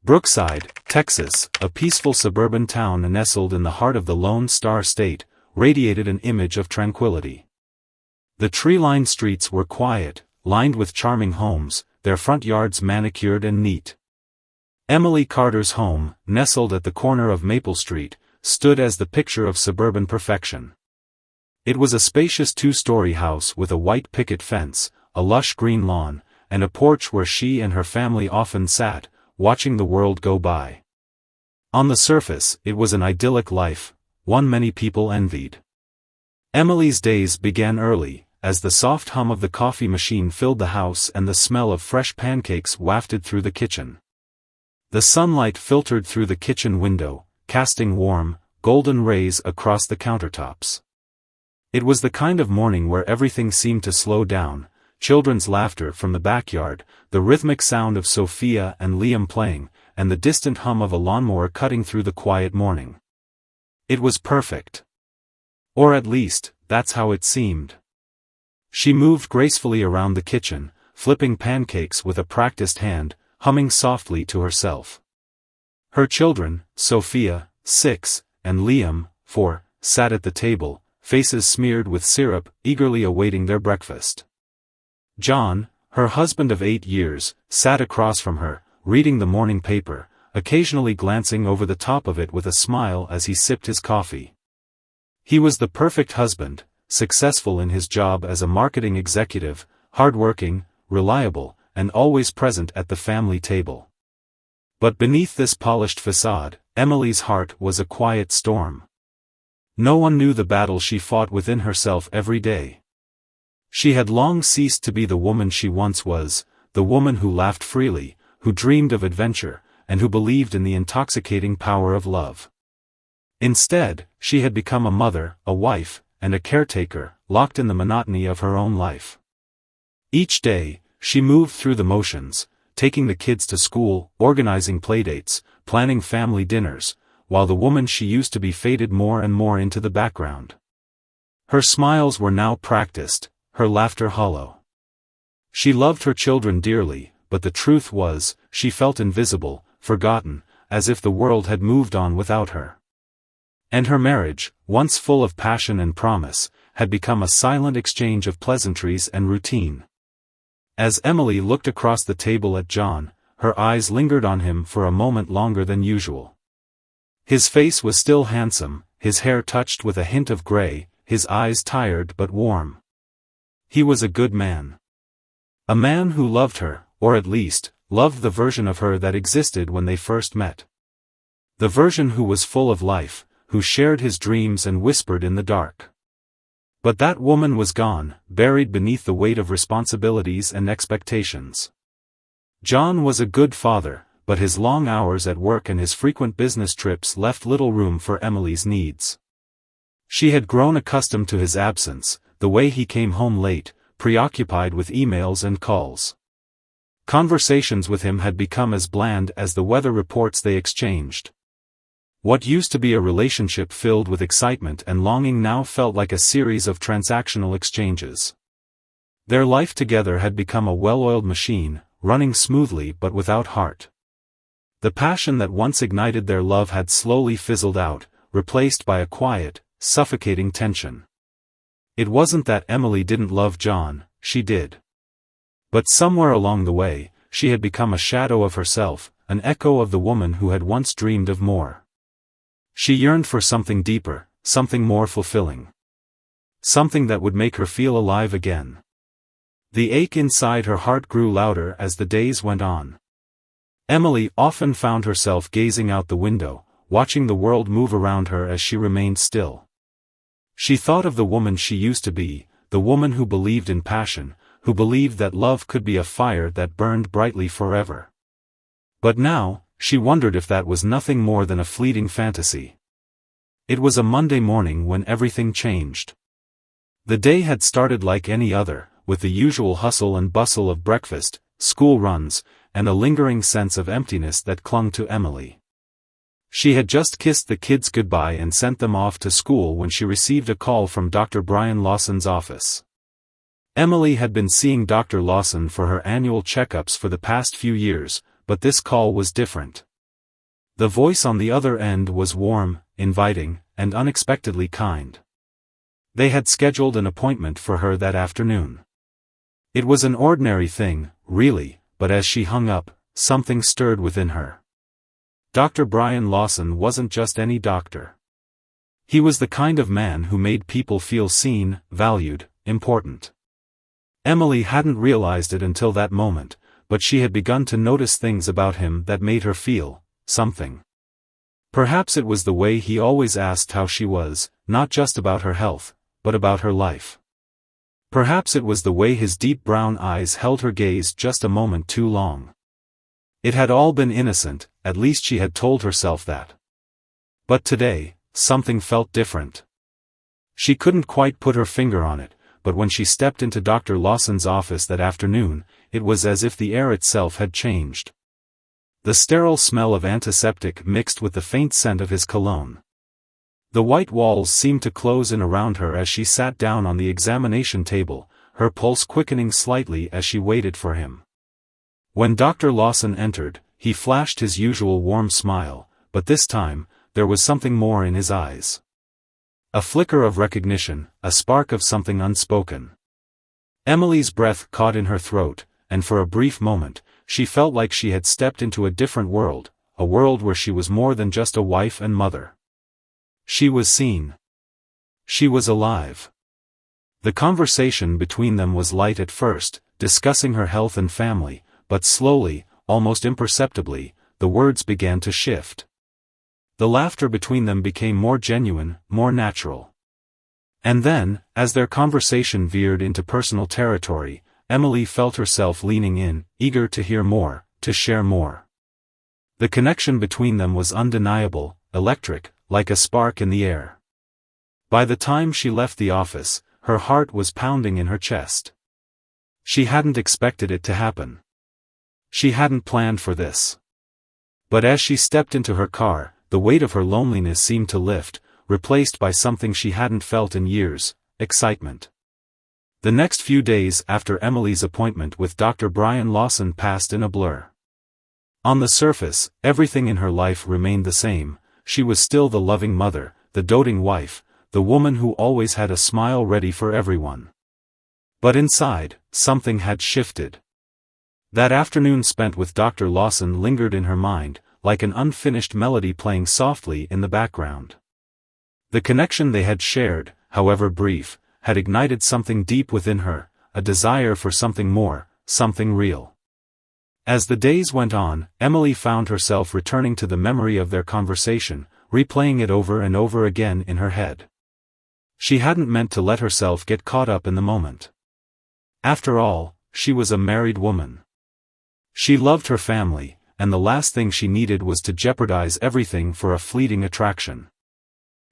Brookside, Texas, a peaceful suburban town nestled in the heart of the Lone Star State, radiated an image of tranquility. The tree-lined streets were quiet, lined with charming homes, their front yards manicured and neat. Emily Carter's home, nestled at the corner of Maple Street, stood as the picture of suburban perfection. It was a spacious two-story house with a white picket fence, a lush green lawn, and a porch where she and her family often sat, watching the world go by. On the surface, it was an idyllic life, one many people envied. Emily's days began early, as the soft hum of the coffee machine filled the house and the smell of fresh pancakes wafted through the kitchen. The sunlight filtered through the kitchen window, casting warm, golden rays across the countertops. It was the kind of morning where everything seemed to slow down, children's laughter from the backyard, the rhythmic sound of Sophia and Liam playing, and the distant hum of a lawnmower cutting through the quiet morning. It was perfect. Or at least, that's how it seemed. She moved gracefully around the kitchen, flipping pancakes with a practiced hand, humming softly to herself. Her children, Sophia, 6, and Liam, 4, sat at the table, faces smeared with syrup, eagerly awaiting their breakfast. John, her husband of 8 years, sat across from her, reading the morning paper, occasionally glancing over the top of it with a smile as he sipped his coffee. He was the perfect husband, successful in his job as a marketing executive, hardworking, reliable, and always present at the family table. But beneath this polished facade, Emily's heart was a quiet storm. No one knew the battle she fought within herself every day. She had long ceased to be the woman she once was, the woman who laughed freely, who dreamed of adventure, and who believed in the intoxicating power of love. Instead, she had become a mother, a wife, and a caretaker, locked in the monotony of her own life. Each day, she moved through the motions, taking the kids to school, organizing playdates, planning family dinners, while the woman she used to be faded more and more into the background. Her smiles were now practiced, her laughter hollow. She loved her children dearly, but the truth was, she felt invisible, forgotten, as if the world had moved on without her. And her marriage, once full of passion and promise, had become a silent exchange of pleasantries and routine. As Emily looked across the table at John, her eyes lingered on him for a moment longer than usual. His face was still handsome, his hair touched with a hint of gray, his eyes tired but warm. He was a good man. A man who loved her, or at least, loved the version of her that existed when they first met. The version who was full of life, who shared his dreams and whispered in the dark. But that woman was gone, buried beneath the weight of responsibilities and expectations. John was a good father, but his long hours at work and his frequent business trips left little room for Emily's needs. She had grown accustomed to his absence, the way he came home late, preoccupied with emails and calls. Conversations with him had become as bland as the weather reports they exchanged. What used to be a relationship filled with excitement and longing now felt like a series of transactional exchanges. Their life together had become a well-oiled machine, running smoothly but without heart. The passion that once ignited their love had slowly fizzled out, replaced by a quiet, suffocating tension. It wasn't that Emily didn't love John, she did. But somewhere along the way, she had become a shadow of herself, an echo of the woman who had once dreamed of more. She yearned for something deeper, something more fulfilling. Something that would make her feel alive again. The ache inside her heart grew louder as the days went on. Emily often found herself gazing out the window, watching the world move around her as she remained still. She thought of the woman she used to be, the woman who believed in passion, who believed that love could be a fire that burned brightly forever. But now, she wondered if that was nothing more than a fleeting fantasy. It was a Monday morning when everything changed. The day had started like any other, with the usual hustle and bustle of breakfast, school runs, and a lingering sense of emptiness that clung to Emily. She had just kissed the kids goodbye and sent them off to school when she received a call from Dr. Brian Lawson's office. Emily had been seeing Dr. Lawson for her annual checkups for the past few years, but this call was different. The voice on the other end was warm, inviting, and unexpectedly kind. They had scheduled an appointment for her that afternoon. It was an ordinary thing, really, but as she hung up, something stirred within her. Dr. Brian Lawson wasn't just any doctor. He was the kind of man who made people feel seen, valued, important. Emily hadn't realized it until that moment, but she had begun to notice things about him that made her feel something. Perhaps it was the way he always asked how she was, not just about her health, but about her life. Perhaps it was the way his deep brown eyes held her gaze just a moment too long. It had all been innocent, at least she had told herself that. But today, something felt different. She couldn't quite put her finger on it, but when she stepped into Dr. Lawson's office that afternoon, it was as if the air itself had changed. The sterile smell of antiseptic mixed with the faint scent of his cologne. The white walls seemed to close in around her as she sat down on the examination table, her pulse quickening slightly as she waited for him. When Dr. Lawson entered, he flashed his usual warm smile, but this time, there was something more in his eyes. A flicker of recognition, a spark of something unspoken. Emily's breath caught in her throat, and for a brief moment, she felt like she had stepped into a different world, a world where she was more than just a wife and mother. She was seen. She was alive. The conversation between them was light at first, discussing her health and family, but slowly, almost imperceptibly, the words began to shift. The laughter between them became more genuine, more natural. And then, as their conversation veered into personal territory, Emily felt herself leaning in, eager to hear more, to share more. The connection between them was undeniable, electric, like a spark in the air. By the time she left the office, her heart was pounding in her chest. She hadn't expected it to happen. She hadn't planned for this. But as she stepped into her car, the weight of her loneliness seemed to lift, replaced by something she hadn't felt in years, excitement. The next few days after Emily's appointment with Dr. Brian Lawson passed in a blur. On the surface, everything in her life remained the same. She was still the loving mother, the doting wife, the woman who always had a smile ready for everyone. But inside, something had shifted. That afternoon spent with Dr. Lawson lingered in her mind, like an unfinished melody playing softly in the background. The connection they had shared, however brief, had ignited something deep within her, a desire for something more, something real. As the days went on, Emily found herself returning to the memory of their conversation, replaying it over and over again in her head. She hadn't meant to let herself get caught up in the moment. After all, she was a married woman. She loved her family, and the last thing she needed was to jeopardize everything for a fleeting attraction.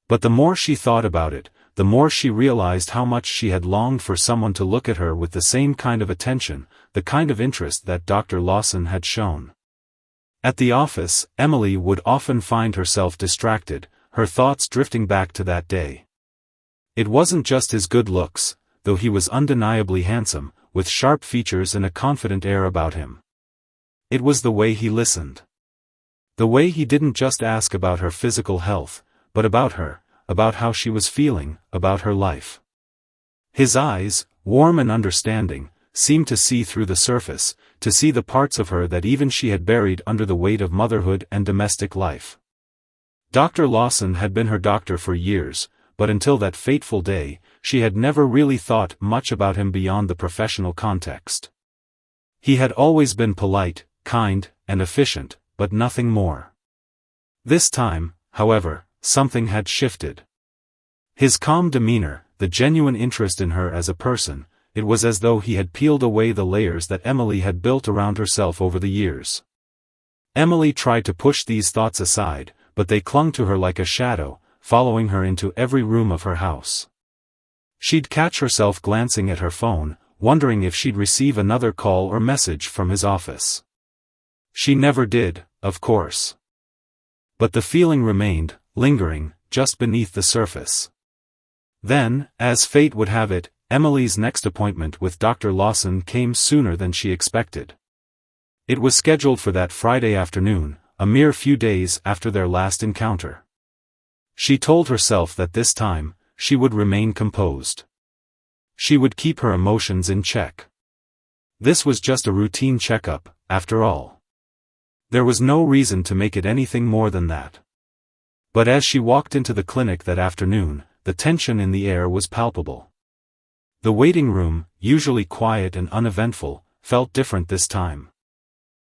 But the more she thought about it, the more she realized how much she had longed for someone to look at her with the same kind of attention, the kind of interest that Dr. Lawson had shown. At the office, Emily would often find herself distracted, her thoughts drifting back to that day. It wasn't just his good looks, though he was undeniably handsome, with sharp features and a confident air about him. It was the way he listened. The way he didn't just ask about her physical health, but about her, about how she was feeling, about her life. His eyes, warm and understanding, seemed to see through the surface, to see the parts of her that even she had buried under the weight of motherhood and domestic life. Dr. Lawson had been her doctor for years, but until that fateful day, she had never really thought much about him beyond the professional context. He had always been polite, kind, and efficient, but nothing more. This time, however, something had shifted. His calm demeanor, the genuine interest in her as a person, it was as though he had peeled away the layers that Emily had built around herself over the years. Emily tried to push these thoughts aside, but they clung to her like a shadow, following her into every room of her house. She'd catch herself glancing at her phone, wondering if she'd receive another call or message from his office. She never did, of course. But the feeling remained, lingering, just beneath the surface. Then, as fate would have it, Emily's next appointment with Dr. Lawson came sooner than she expected. It was scheduled for that Friday afternoon, a mere few days after their last encounter. She told herself that this time, she would remain composed. She would keep her emotions in check. This was just a routine checkup, after all. There was no reason to make it anything more than that. But as she walked into the clinic that afternoon, the tension in the air was palpable. The waiting room, usually quiet and uneventful, felt different this time.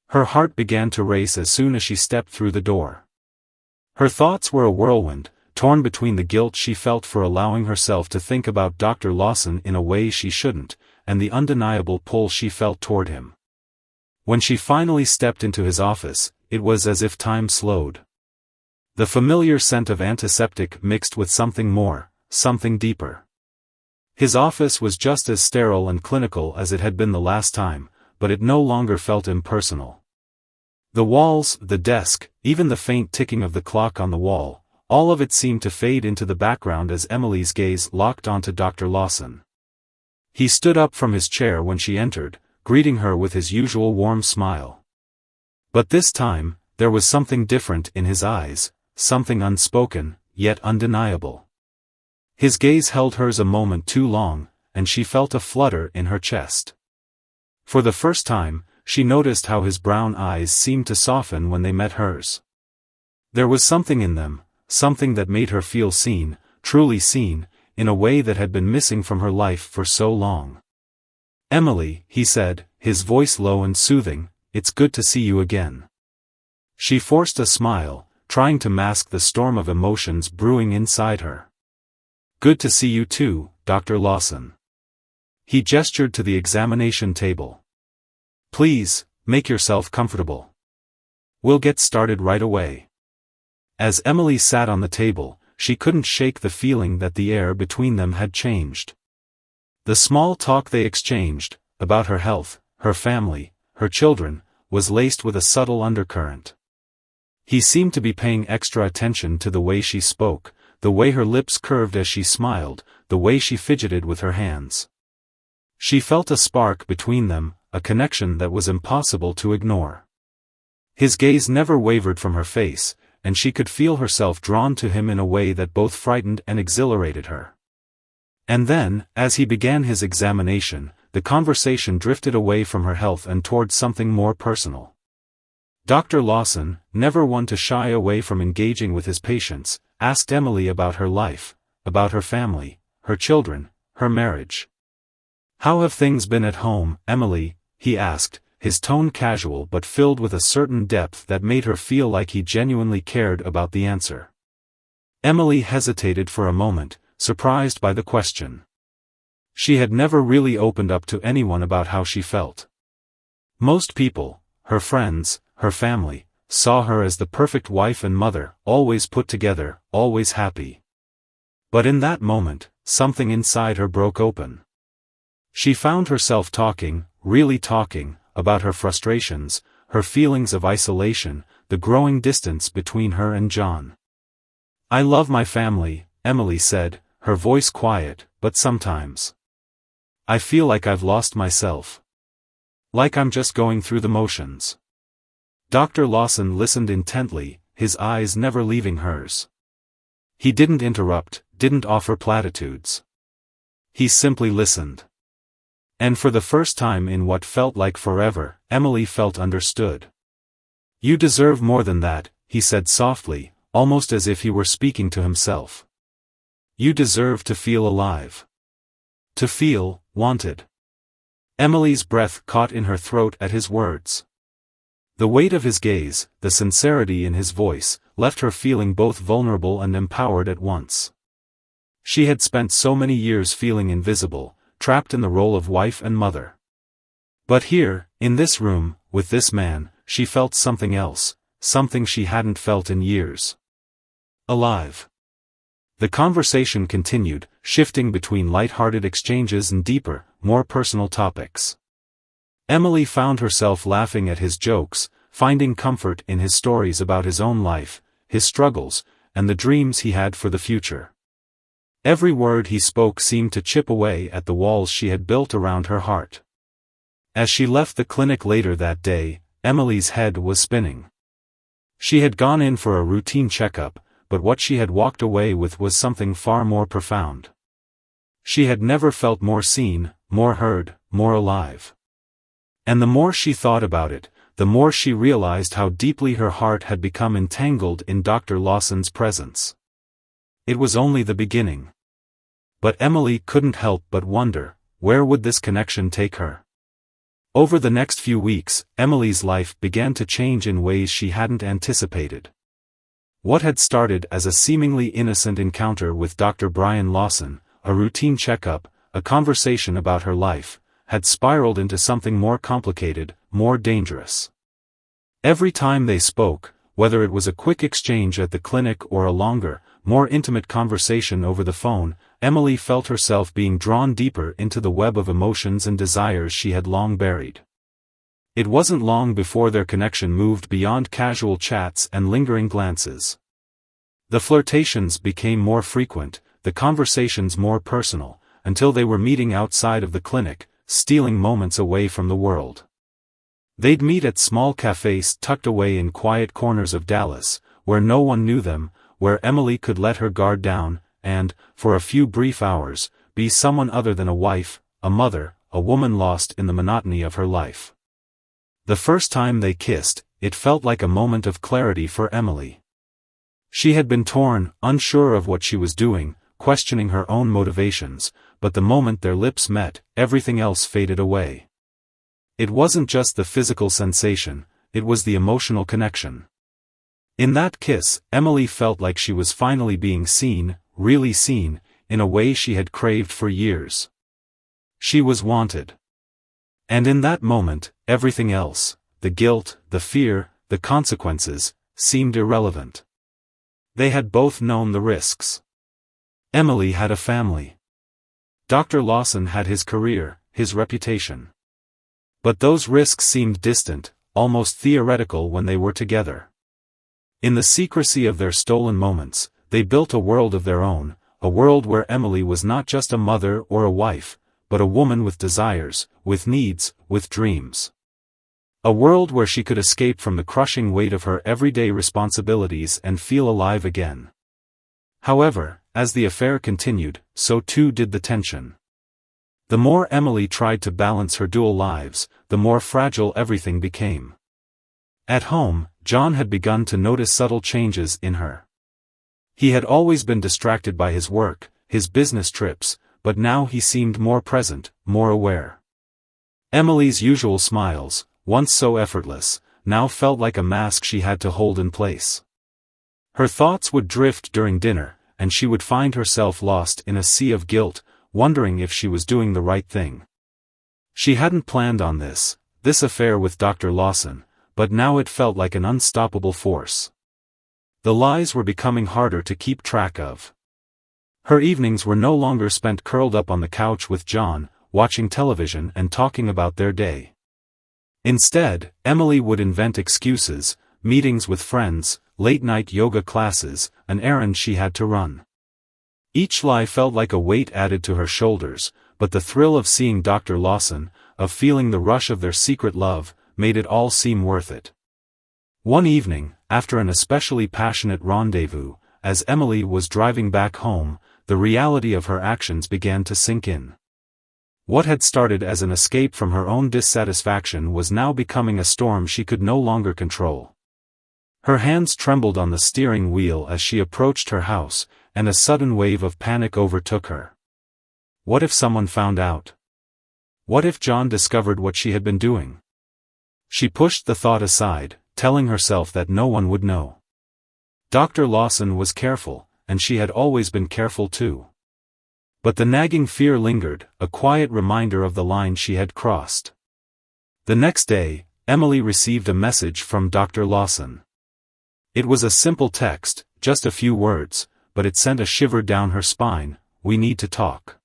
Her heart began to race as soon as she stepped through the door. Her thoughts were a whirlwind, torn between the guilt she felt for allowing herself to think about Dr. Lawson in a way she shouldn't, and the undeniable pull she felt toward him. When she finally stepped into his office, it was as if time slowed. The familiar scent of antiseptic mixed with something more, something deeper. His office was just as sterile and clinical as it had been the last time, but it no longer felt impersonal. The walls, the desk, even the faint ticking of the clock on the wall, all of it seemed to fade into the background as Emily's gaze locked onto Dr. Lawson. He stood up from his chair when she entered, greeting her with his usual warm smile. But this time, there was something different in his eyes, something unspoken, yet undeniable. His gaze held hers a moment too long, and she felt a flutter in her chest. For the first time, she noticed how his brown eyes seemed to soften when they met hers. There was something in them, something that made her feel seen, truly seen, in a way that had been missing from her life for so long. "Emily," he said, his voice low and soothing, "it's good to see you again." She forced a smile, trying to mask the storm of emotions brewing inside her. "Good to see you too, Dr. Lawson." He gestured to the examination table. "Please, make yourself comfortable. We'll get started right away." As Emily sat on the table, she couldn't shake the feeling that the air between them had changed. The small talk they exchanged, about her health, her family, her children, was laced with a subtle undercurrent. He seemed to be paying extra attention to the way she spoke, the way her lips curved as she smiled, the way she fidgeted with her hands. She felt a spark between them, a connection that was impossible to ignore. His gaze never wavered from her face, and she could feel herself drawn to him in a way that both frightened and exhilarated her. And then, as he began his examination, the conversation drifted away from her health and towards something more personal. Dr. Lawson, never one to shy away from engaging with his patients, asked Emily about her life, about her family, her children, her marriage. "How have things been at home, Emily?" he asked, his tone casual but filled with a certain depth that made her feel like he genuinely cared about the answer. Emily hesitated for a moment, surprised by the question. She had never really opened up to anyone about how she felt. Most people, her friends, her family, saw her as the perfect wife and mother, always put together, always happy. But in that moment, something inside her broke open. She found herself talking, really talking, about her frustrations, her feelings of isolation, the growing distance between her and John. "I love my family," Emily said, her voice quiet, "but sometimes I feel like I've lost myself. Like I'm just going through the motions." Dr. Lawson listened intently, his eyes never leaving hers. He didn't interrupt, didn't offer platitudes. He simply listened. And for the first time in what felt like forever, Emily felt understood. "You deserve more than that," he said softly, almost as if he were speaking to himself. "You deserve to feel alive. To feel wanted." Emily's breath caught in her throat at his words. The weight of his gaze, the sincerity in his voice, left her feeling both vulnerable and empowered at once. She had spent so many years feeling invisible, trapped in the role of wife and mother. But here, in this room, with this man, she felt something else, something she hadn't felt in years. Alive. The conversation continued, shifting between light-hearted exchanges and deeper, more personal topics. Emily found herself laughing at his jokes, finding comfort in his stories about his own life, his struggles, and the dreams he had for the future. Every word he spoke seemed to chip away at the walls she had built around her heart. As she left the clinic later that day, Emily's head was spinning. She had gone in for a routine checkup, but what she had walked away with was something far more profound. She had never felt more seen, more heard, more alive. And the more she thought about it, the more she realized how deeply her heart had become entangled in Dr. Lawson's presence. It was only the beginning. But Emily couldn't help but wonder, where would this connection take her? Over the next few weeks, Emily's life began to change in ways she hadn't anticipated. What had started as a seemingly innocent encounter with Dr. Brian Lawson, a routine checkup, a conversation about her life, had spiraled into something more complicated, more dangerous. Every time they spoke, whether it was a quick exchange at the clinic or a longer, more intimate conversation over the phone, Emily felt herself being drawn deeper into the web of emotions and desires she had long buried. It wasn't long before their connection moved beyond casual chats and lingering glances. The flirtations became more frequent, the conversations more personal, until they were meeting outside of the clinic, stealing moments away from the world. They'd meet at small cafes tucked away in quiet corners of Dallas, where no one knew them, where Emily could let her guard down, and, for a few brief hours, be someone other than a wife, a mother, a woman lost in the monotony of her life. The first time they kissed, it felt like a moment of clarity for Emily. She had been torn, unsure of what she was doing, questioning her own motivations, but the moment their lips met, everything else faded away. It wasn't just the physical sensation, it was the emotional connection. In that kiss, Emily felt like she was finally being seen, really seen, in a way she had craved for years. She was wanted. And in that moment, everything else, the guilt, the fear, the consequences, seemed irrelevant. They had both known the risks. Emily had a family. Dr. Lawson had his career, his reputation. But those risks seemed distant, almost theoretical when they were together. In the secrecy of their stolen moments, they built a world of their own, a world where Emily was not just a mother or a wife, but a woman with desires, with needs, with dreams. A world where she could escape from the crushing weight of her everyday responsibilities and feel alive again. However, as the affair continued, so too did the tension. The more Emily tried to balance her dual lives, the more fragile everything became. At home, John had begun to notice subtle changes in her. He had always been distracted by his work, his business trips, but now he seemed more present, more aware. Emily's usual smiles, once so effortless, now felt like a mask she had to hold in place. Her thoughts would drift during dinner, and she would find herself lost in a sea of guilt, wondering if she was doing the right thing. She hadn't planned on this affair with Dr. Lawson, but now it felt like an unstoppable force. The lies were becoming harder to keep track of. Her evenings were no longer spent curled up on the couch with John, watching television and talking about their day. Instead, Emily would invent excuses, meetings with friends, late-night yoga classes, an errand she had to run. Each lie felt like a weight added to her shoulders, but the thrill of seeing Dr. Lawson, of feeling the rush of their secret love, made it all seem worth it. One evening, after an especially passionate rendezvous, as Emily was driving back home, the reality of her actions began to sink in. What had started as an escape from her own dissatisfaction was now becoming a storm she could no longer control. Her hands trembled on the steering wheel as she approached her house, and a sudden wave of panic overtook her. What if someone found out? What if John discovered what she had been doing? She pushed the thought aside, telling herself that no one would know. Dr. Lawson was careful, and she had always been careful too. But the nagging fear lingered, a quiet reminder of the line she had crossed. The next day, Emily received a message from Dr. Lawson. It was a simple text, just a few words, but it sent a shiver down her spine. "We need to talk."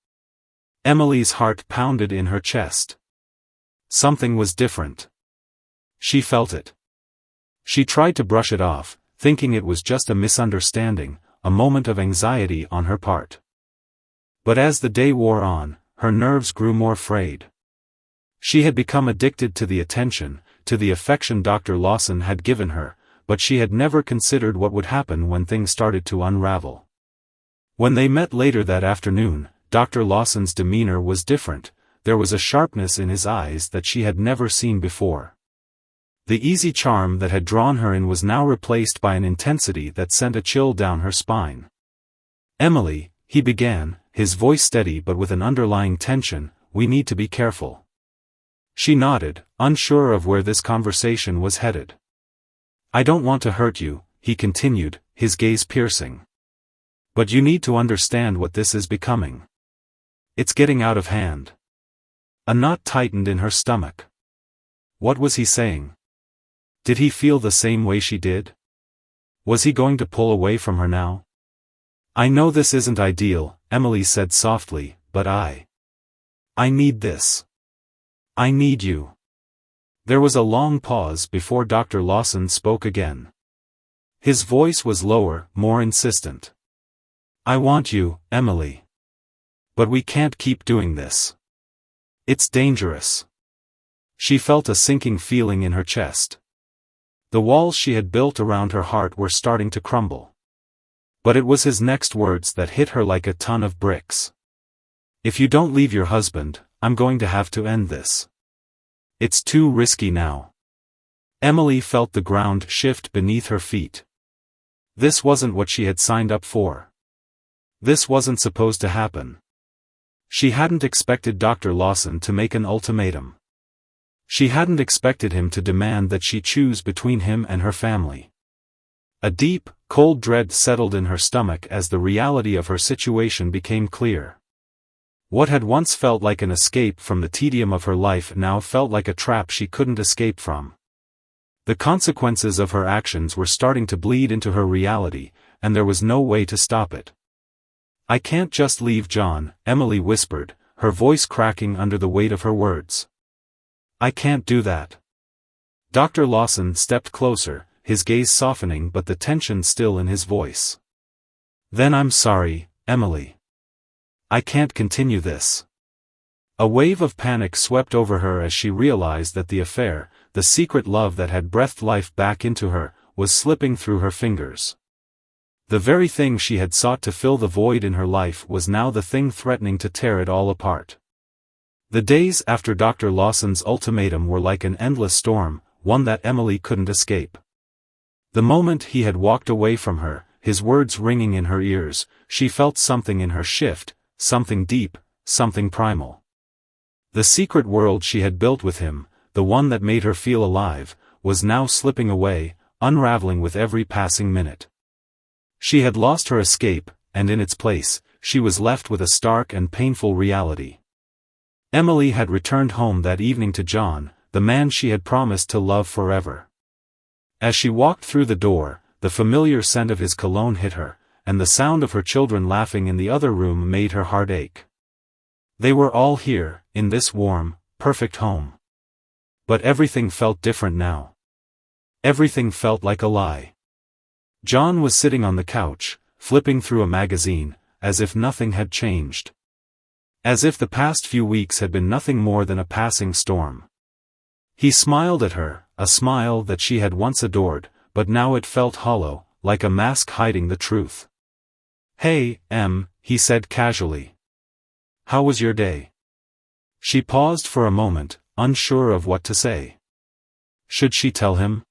Emily's heart pounded in her chest. Something was different. She felt it. She tried to brush it off, thinking it was just a misunderstanding, a moment of anxiety on her part. But as the day wore on, her nerves grew more frayed. She had become addicted to the attention, to the affection Dr. Lawson had given her, but she had never considered what would happen when things started to unravel. When they met later that afternoon, Dr. Lawson's demeanor was different. There was a sharpness in his eyes that she had never seen before. The easy charm that had drawn her in was now replaced by an intensity that sent a chill down her spine. "Emily," he began, his voice steady but with an underlying tension, "we need to be careful." She nodded, unsure of where this conversation was headed. "I don't want to hurt you," he continued, his gaze piercing. "But you need to understand what this is becoming. It's getting out of hand." A knot tightened in her stomach. What was he saying? Did he feel the same way she did? Was he going to pull away from her now? "I know this isn't ideal," Emily said softly, "but I need this. I need you." There was a long pause before Dr. Lawson spoke again. His voice was lower, more insistent. "I want you, Emily. But we can't keep doing this. It's dangerous." She felt a sinking feeling in her chest. The walls she had built around her heart were starting to crumble. But it was his next words that hit her like a ton of bricks. "If you don't leave your husband, I'm going to have to end this. It's too risky now." Emily felt the ground shift beneath her feet. This wasn't what she had signed up for. This wasn't supposed to happen. She hadn't expected Dr. Lawson to make an ultimatum. She hadn't expected him to demand that she choose between him and her family. A deep, cold dread settled in her stomach as the reality of her situation became clear. What had once felt like an escape from the tedium of her life now felt like a trap she couldn't escape from. The consequences of her actions were starting to bleed into her reality, and there was no way to stop it. "I can't just leave John," Emily whispered, her voice cracking under the weight of her words. "I can't do that." Dr. Lawson stepped closer, his gaze softening but the tension still in his voice. "Then I'm sorry, Emily. I can't continue this." A wave of panic swept over her as she realized that the affair, the secret love that had breathed life back into her, was slipping through her fingers. The very thing she had sought to fill the void in her life was now the thing threatening to tear it all apart. The days after Dr. Lawson's ultimatum were like an endless storm, one that Emily couldn't escape. The moment he had walked away from her, his words ringing in her ears, she felt something in her shift, something deep, something primal. The secret world she had built with him, the one that made her feel alive, was now slipping away, unraveling with every passing minute. She had lost her escape, and in its place, she was left with a stark and painful reality. Emily had returned home that evening to John, the man she had promised to love forever. As she walked through the door, the familiar scent of his cologne hit her, and the sound of her children laughing in the other room made her heart ache. They were all here, in this warm, perfect home. But everything felt different now. Everything felt like a lie. John was sitting on the couch, flipping through a magazine, as if nothing had changed. As if the past few weeks had been nothing more than a passing storm. He smiled at her, a smile that she had once adored, but now it felt hollow, like a mask hiding the truth. "Hey, Em," he said casually. "How was your day?" She paused for a moment, unsure of what to say. Should she tell him?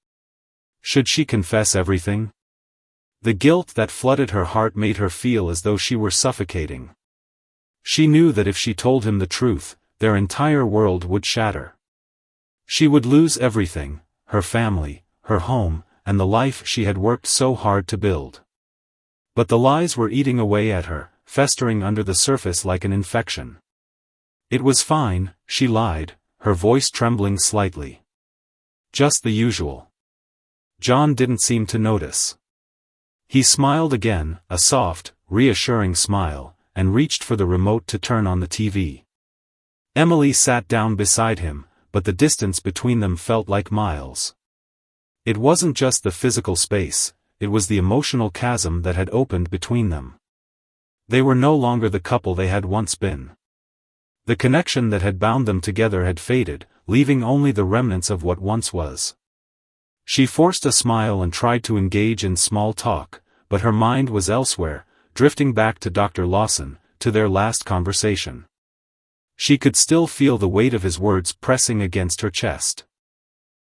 Should she confess everything? The guilt that flooded her heart made her feel as though she were suffocating. She knew that if she told him the truth, their entire world would shatter. She would lose everything, her family, her home, and the life she had worked so hard to build. But the lies were eating away at her, festering under the surface like an infection. "It was fine," she lied, her voice trembling slightly. "Just the usual." John didn't seem to notice. He smiled again, a soft, reassuring smile, and reached for the remote to turn on the TV. Emily sat down beside him, but the distance between them felt like miles. It wasn't just the physical space, it was the emotional chasm that had opened between them. They were no longer the couple they had once been. The connection that had bound them together had faded, leaving only the remnants of what once was. She forced a smile and tried to engage in small talk, but her mind was elsewhere, drifting back to Dr. Lawson, to their last conversation. She could still feel the weight of his words pressing against her chest.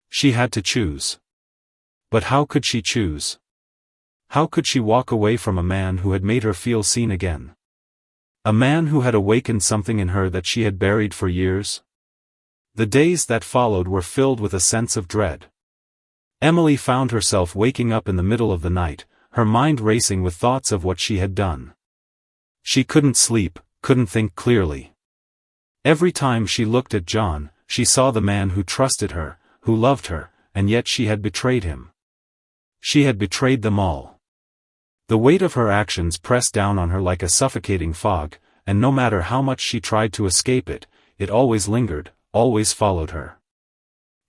She had to choose. But how could she choose? How could she walk away from a man who had made her feel seen again? A man who had awakened something in her that she had buried for years? The days that followed were filled with a sense of dread. Emily found herself waking up in the middle of the night, her mind racing with thoughts of what she had done. She couldn't sleep, couldn't think clearly. Every time she looked at John, she saw the man who trusted her, who loved her, and yet she had betrayed him. She had betrayed them all. The weight of her actions pressed down on her like a suffocating fog, and no matter how much she tried to escape it, it always lingered, always followed her.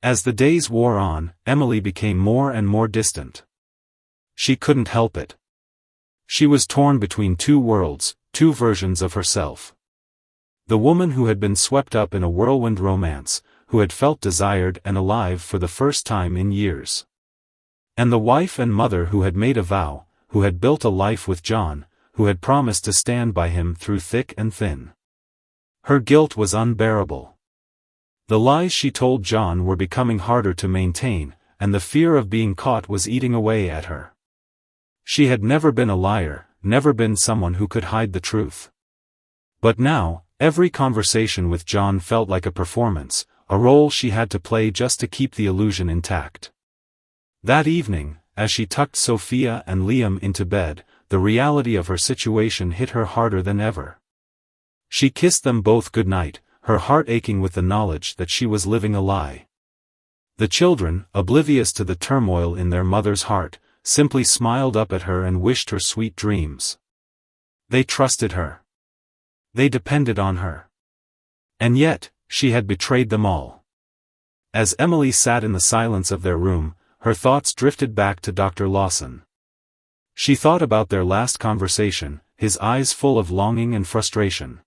As the days wore on, Emily became more and more distant. She couldn't help it. She was torn between two worlds, two versions of herself. The woman who had been swept up in a whirlwind romance, who had felt desired and alive for the first time in years. And the wife and mother who had made a vow, who had built a life with John, who had promised to stand by him through thick and thin. Her guilt was unbearable. The lies she told John were becoming harder to maintain, and the fear of being caught was eating away at her. She had never been a liar, never been someone who could hide the truth. But now, every conversation with John felt like a performance, a role she had to play just to keep the illusion intact. That evening, as she tucked Sophia and Liam into bed, the reality of her situation hit her harder than ever. She kissed them both goodnight, her heart aching with the knowledge that she was living a lie. The children, oblivious to the turmoil in their mother's heart, simply smiled up at her and wished her sweet dreams. They trusted her. They depended on her. And yet, she had betrayed them all. As Emily sat in the silence of their room, her thoughts drifted back to Dr. Lawson. She thought about their last conversation, his eyes full of longing and frustration.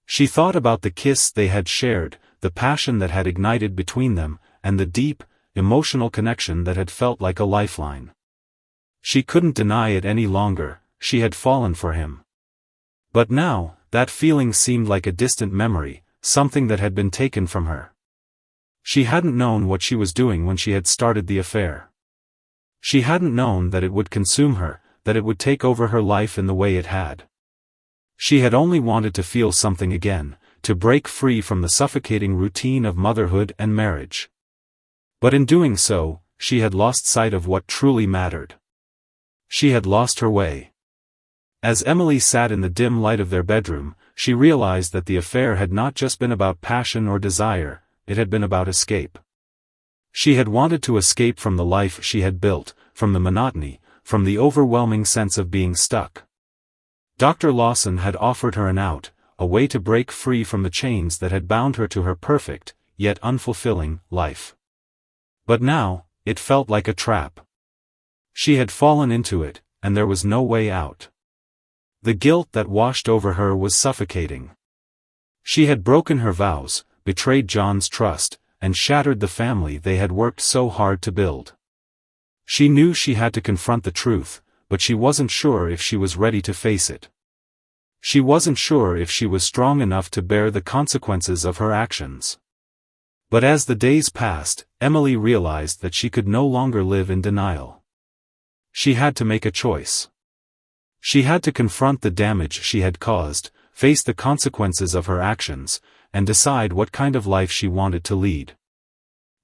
She thought about the kiss they had shared, the passion that had ignited between them, and the deep, emotional connection that had felt like a lifeline. She couldn't deny it any longer, she had fallen for him. But now, that feeling seemed like a distant memory, something that had been taken from her. She hadn't known what she was doing when she had started the affair. She hadn't known that it would consume her, that it would take over her life in the way it had. She had only wanted to feel something again, to break free from the suffocating routine of motherhood and marriage. But in doing so, she had lost sight of what truly mattered. She had lost her way. As Emily sat in the dim light of their bedroom, she realized that the affair had not just been about passion or desire, it had been about escape. She had wanted to escape from the life she had built, from the monotony, from the overwhelming sense of being stuck. Dr. Lawson had offered her an out, a way to break free from the chains that had bound her to her perfect, yet unfulfilling, life. But now, it felt like a trap. She had fallen into it, and there was no way out. The guilt that washed over her was suffocating. She had broken her vows, betrayed John's trust, and shattered the family they had worked so hard to build. She knew she had to confront the truth, but she wasn't sure if she was ready to face it. She wasn't sure if she was strong enough to bear the consequences of her actions. But as the days passed, Emily realized that she could no longer live in denial. She had to make a choice. She had to confront the damage she had caused, face the consequences of her actions, and decide what kind of life she wanted to lead.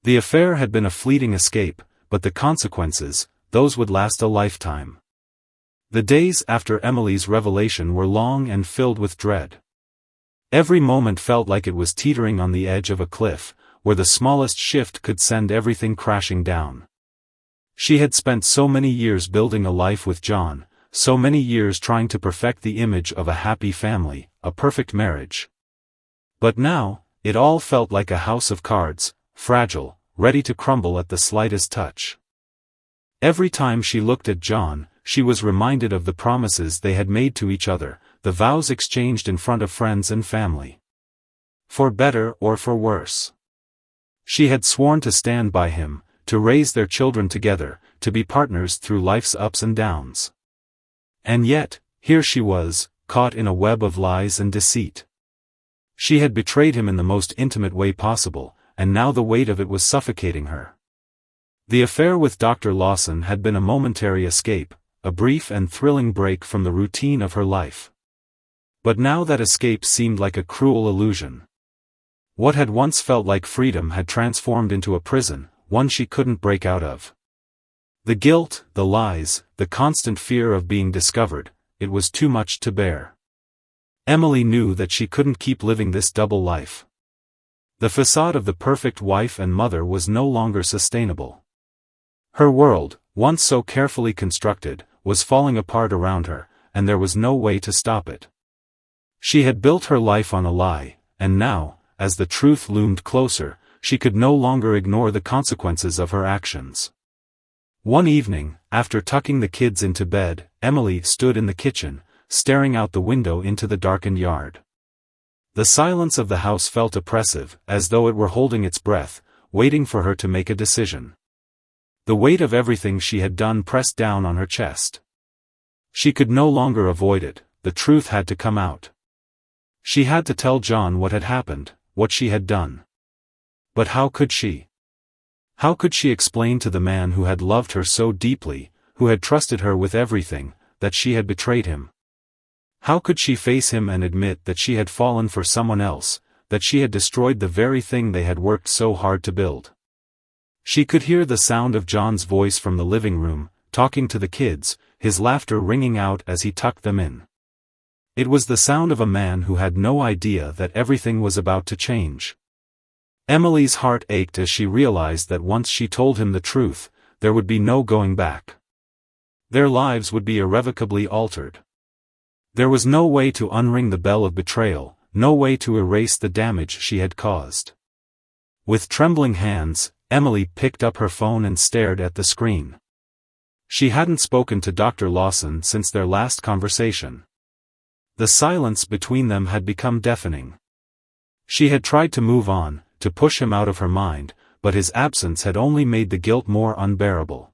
The affair had been a fleeting escape, but the consequences, those would last a lifetime. The days after Emily's revelation were long and filled with dread. Every moment felt like it was teetering on the edge of a cliff, where the smallest shift could send everything crashing down. She had spent so many years building a life with John, so many years trying to perfect the image of a happy family, a perfect marriage. But now, it all felt like a house of cards, fragile, ready to crumble at the slightest touch. Every time she looked at John, she was reminded of the promises they had made to each other, the vows exchanged in front of friends and family. For better or for worse. She had sworn to stand by him, to raise their children together, to be partners through life's ups and downs. And yet, here she was, caught in a web of lies and deceit. She had betrayed him in the most intimate way possible, and now the weight of it was suffocating her. The affair with Dr. Lawson had been a momentary escape, a brief and thrilling break from the routine of her life. But now that escape seemed like a cruel illusion. What had once felt like freedom had transformed into a prison, one she couldn't break out of. The guilt, the lies, the constant fear of being discovered, it was too much to bear. Emily knew that she couldn't keep living this double life. The facade of the perfect wife and mother was no longer sustainable. Her world, once so carefully constructed, was falling apart around her, and there was no way to stop it. She had built her life on a lie, and now, as the truth loomed closer, she could no longer ignore the consequences of her actions. One evening, after tucking the kids into bed, Emily stood in the kitchen, staring out the window into the darkened yard. The silence of the house felt oppressive, as though it were holding its breath, waiting for her to make a decision. The weight of everything she had done pressed down on her chest. She could no longer avoid it, the truth had to come out. She had to tell John what had happened, what she had done. But how could she? How could she explain to the man who had loved her so deeply, who had trusted her with everything, that she had betrayed him? How could she face him and admit that she had fallen for someone else, that she had destroyed the very thing they had worked so hard to build? She could hear the sound of John's voice from the living room, talking to the kids, his laughter ringing out as he tucked them in. It was the sound of a man who had no idea that everything was about to change. Emily's heart ached as she realized that once she told him the truth, there would be no going back. Their lives would be irrevocably altered. There was no way to unring the bell of betrayal, no way to erase the damage she had caused. With trembling hands, Emily picked up her phone and stared at the screen. She hadn't spoken to Dr. Lawson since their last conversation. The silence between them had become deafening. She had tried to move on, to push him out of her mind, but his absence had only made the guilt more unbearable.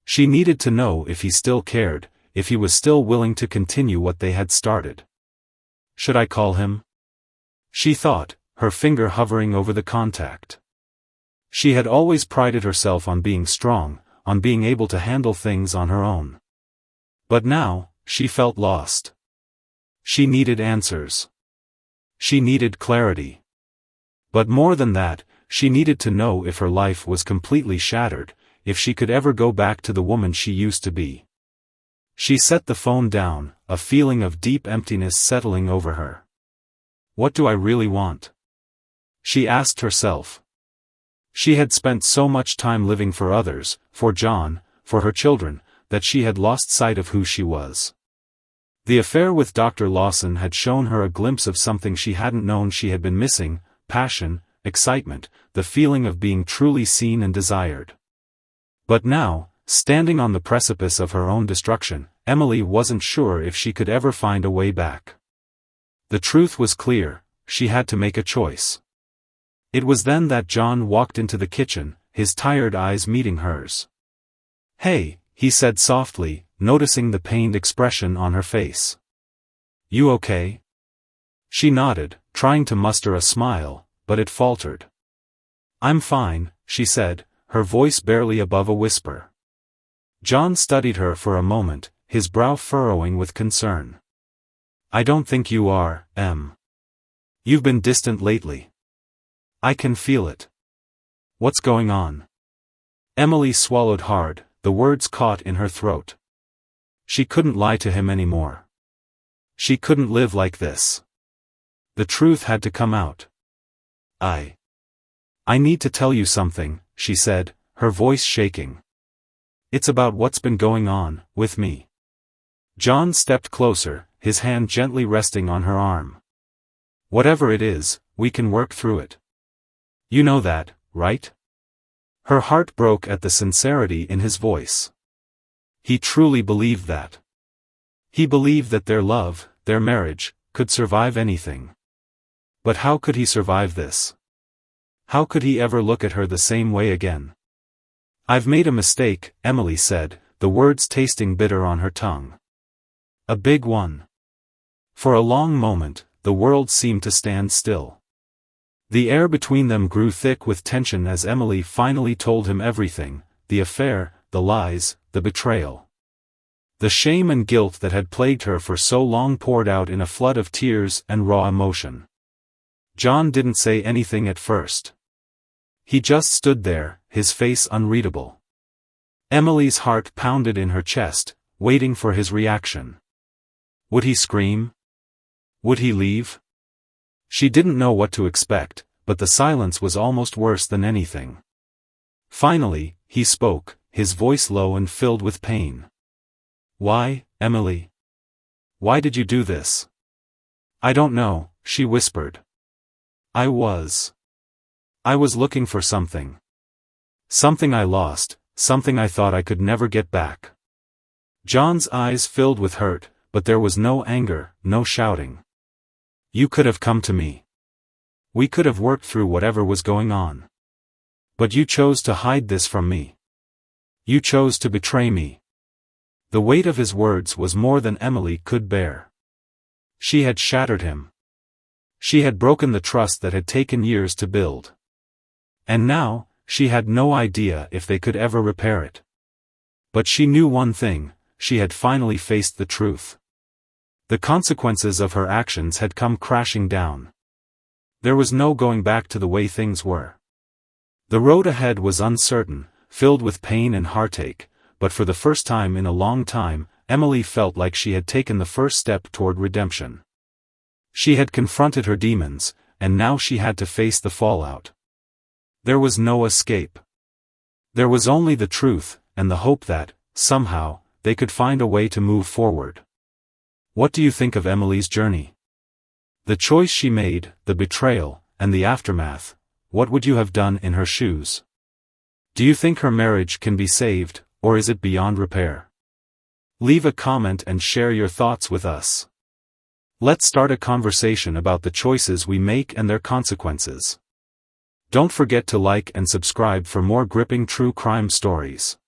She needed to know if he still cared, if he was still willing to continue what they had started. Should I call him? She thought, her finger hovering over the contact. She had always prided herself on being strong, on being able to handle things on her own. But now, she felt lost. She needed answers. She needed clarity. But more than that, she needed to know if her life was completely shattered, if she could ever go back to the woman she used to be. She set the phone down, a feeling of deep emptiness settling over her. What do I really want? She asked herself. She had spent so much time living for others, for John, for her children, that she had lost sight of who she was. The affair with Dr. Lawson had shown her a glimpse of something she hadn't known she had been missing: passion, excitement, the feeling of being truly seen and desired. But now, standing on the precipice of her own destruction, Emily wasn't sure if she could ever find a way back. The truth was clear, she had to make a choice. It was then that John walked into the kitchen, his tired eyes meeting hers. "Hey," he said softly, noticing the pained expression on her face. "You okay?" She nodded, trying to muster a smile, but it faltered. "I'm fine," she said, her voice barely above a whisper. John studied her for a moment, his brow furrowing with concern. "I don't think you are, Em. You've been distant lately. I can feel it. What's going on?" Emily swallowed hard, the words caught in her throat. She couldn't lie to him anymore. She couldn't live like this. The truth had to come out. I need to tell you something," she said, her voice shaking. "It's about what's been going on with me." John stepped closer, his hand gently resting on her arm. "Whatever it is, we can work through it. You know that, right?" Her heart broke at the sincerity in his voice. He truly believed that. He believed that their love, their marriage, could survive anything. But how could he survive this? How could he ever look at her the same way again? "I've made a mistake," Emily said, the words tasting bitter on her tongue. "A big one." For a long moment, the world seemed to stand still. The air between them grew thick with tension as Emily finally told him everything: the affair, the lies, the betrayal. The shame and guilt that had plagued her for so long poured out in a flood of tears and raw emotion. John didn't say anything at first. He just stood there, his face unreadable. Emily's heart pounded in her chest, waiting for his reaction. Would he scream? Would he leave? She didn't know what to expect, but the silence was almost worse than anything. Finally, he spoke, his voice low and filled with pain. "Why, Emily? Why did you do this?" "I don't know," she whispered. I was looking for something. Something I lost, something I thought I could never get back." John's eyes filled with hurt, but there was no anger, no shouting. "You could have come to me. We could have worked through whatever was going on. But you chose to hide this from me. You chose to betray me." The weight of his words was more than Emily could bear. She had shattered him. She had broken the trust that had taken years to build. And now, she had no idea if they could ever repair it. But she knew one thing: she had finally faced the truth. The consequences of her actions had come crashing down. There was no going back to the way things were. The road ahead was uncertain, filled with pain and heartache, but for the first time in a long time, Emily felt like she had taken the first step toward redemption. She had confronted her demons, and now she had to face the fallout. There was no escape. There was only the truth, and the hope that, somehow, they could find a way to move forward. What do you think of Emily's journey? The choice she made, the betrayal, and the aftermath. What would you have done in her shoes? Do you think her marriage can be saved, or is it beyond repair? Leave a comment and share your thoughts with us. Let's start a conversation about the choices we make and their consequences. Don't forget to like and subscribe for more gripping true crime stories.